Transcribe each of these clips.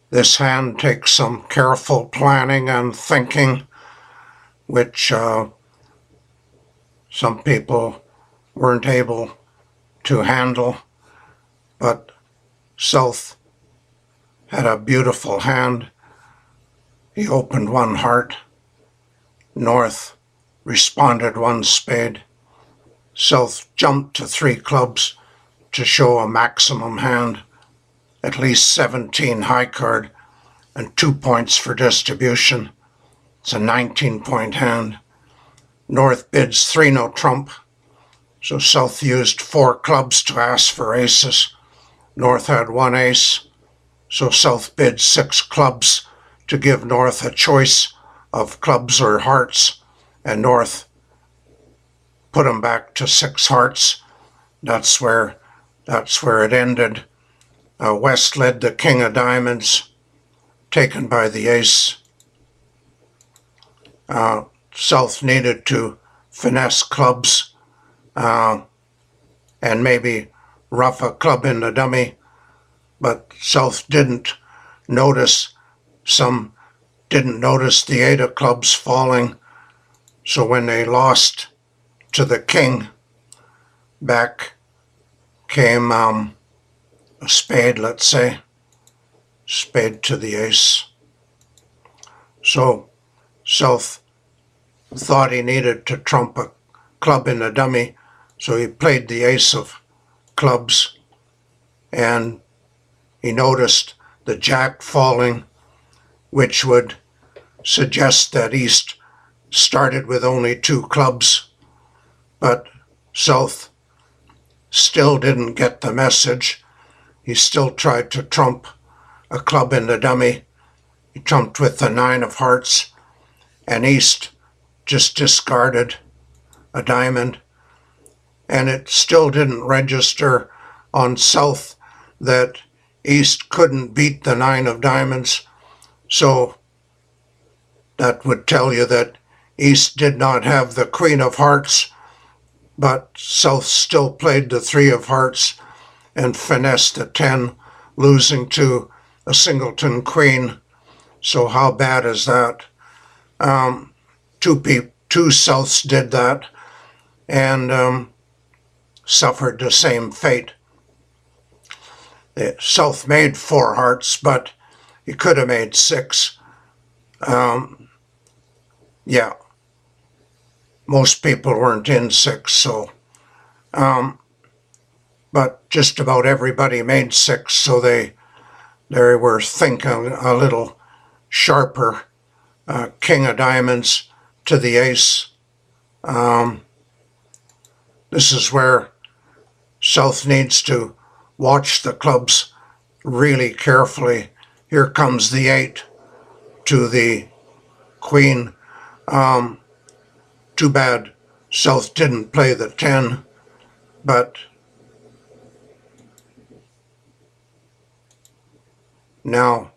This hand takes some careful planning and thinking, which some people weren't able to handle, but South had a beautiful hand. He opened one heart. North responded one spade. South jumped to 3 clubs to show a maximum hand, at least 17 high card, and 2 points for distribution. It's a 19-point hand. North bids 3 no trump, so South used 4 clubs to ask for aces. North had 1 ace, so South bid 6 clubs to give North a choice of clubs or hearts, and North put him back to 6 hearts. That's where it ended. West led the king of diamonds, taken by the ace. South needed to finesse clubs and maybe rough a club in the dummy, but South didn't notice the 8 of clubs falling. So when they lost to the king, back came a spade, let's say, spade to the ace. So South thought he needed to trump a club in the dummy, so he played the ace of clubs, and he noticed the jack falling, which would suggest that East started with only 2 clubs, but South still didn't get the message. He still tried to trump a club in the dummy. He trumped with the 9 of hearts, and East just discarded a diamond, and it still didn't register on South that East couldn't beat the 9 of diamonds. So that would tell you that East did not have the queen of hearts, but South still played the 3 of hearts and finessed the 10, losing to a singleton queen. So how bad is that? Two Souths did that and suffered the same fate. The South made 4 hearts, but he could have made 6. Yeah, most people weren't in 6, so but just about everybody made 6, so they were thinking a little sharper. King of diamonds to the ace. This is where South needs to watch the clubs really carefully. Here comes the 8 to the queen. Too bad South didn't play the 10, but now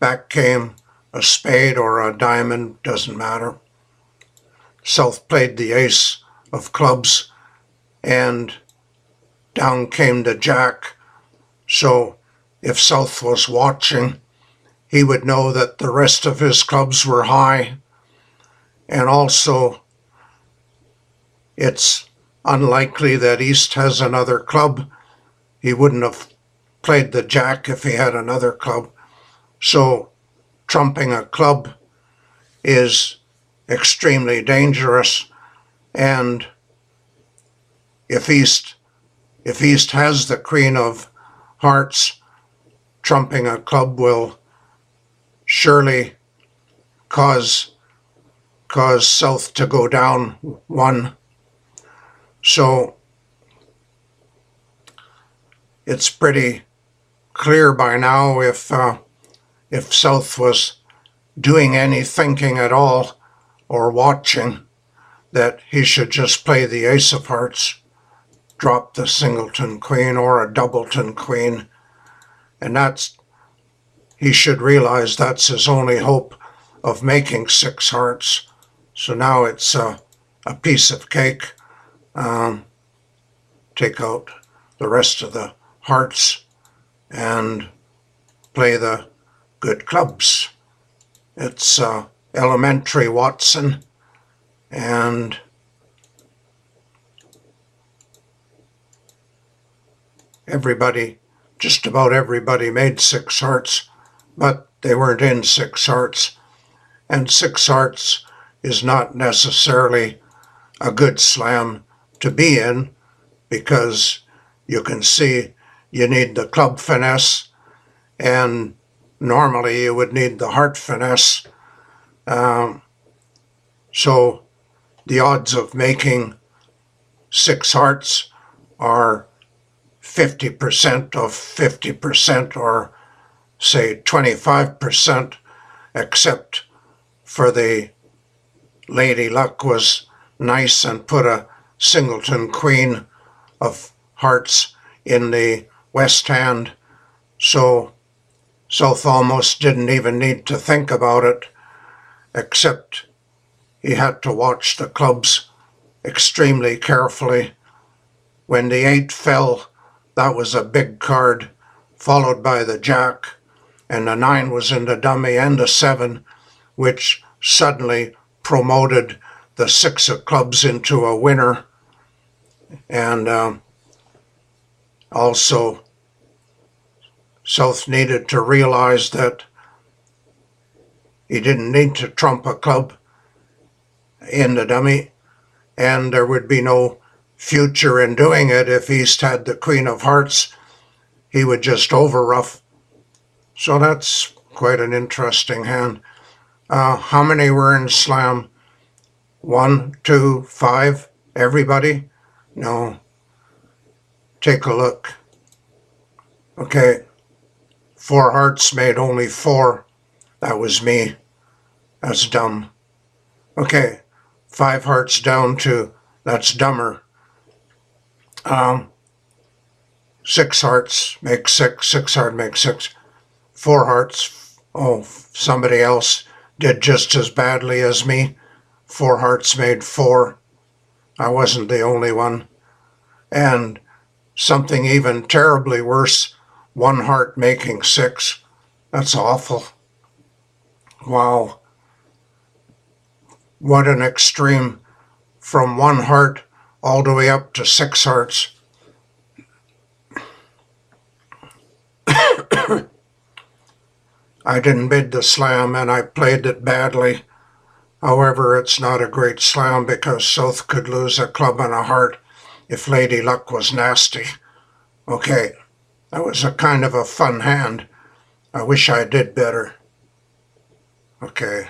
back came a spade or a diamond, doesn't matter. South played the ace of clubs, and down came the jack. So if South was watching, he would know that the rest of his clubs were high, and also it's unlikely that East has another club. He wouldn't have played the jack if he had another club. So trumping a club is extremely dangerous, and if East has the queen of hearts, trumping a club will surely cause South to go down 1. So it's pretty clear by now, if South was doing any thinking at all or watching, that he should just play the ace of hearts, drop the singleton queen or a doubleton queen, and he should realize that's his only hope of making 6 hearts. So now it's a piece of cake. Take out the rest of the hearts and play the good clubs. It's elementary Watson, and everybody, just about everybody, made 6 hearts, but they weren't in 6 hearts. And 6 hearts is not necessarily a good slam to be in, because you can see you need the club finesse, and normally you would need the heart finesse. So the odds of making 6 hearts are 50% of 50%, or say 25%, except for the Lady Luck was nice and put a singleton queen of hearts in the west hand, so South almost didn't even need to think about it, except he had to watch the clubs extremely carefully. When the 8 fell, that was a big card, followed by the Jack, and the 9 was in the dummy, and the 7, which suddenly promoted the 6 of clubs into a winner. And also, South needed to realize that he didn't need to trump a club in the dummy, and there would be no future in doing it. If East had the Queen of Hearts, he would just overruff. So that's quite an interesting hand. How many were in Slam? 1, 2, 5? Everybody? No. Take a look. Okay. 4 hearts made only 4. That was me. That's dumb. Okay. 5 hearts down to, that's dumber. 6 hearts make 6. 6 heart makes 6. 4 hearts. Oh, somebody else did just as badly as me. 4 hearts made 4. I wasn't the only one. And something even terribly worse, 1 heart making 6. That's awful. Wow. What an extreme. From 1 heart all the way up to 6 hearts. I didn't bid the slam, and I played it badly. However, it's not a great slam, because South could lose a club and a heart if Lady Luck was nasty. Okay, that was a kind of a fun hand. I wish I did better. Okay.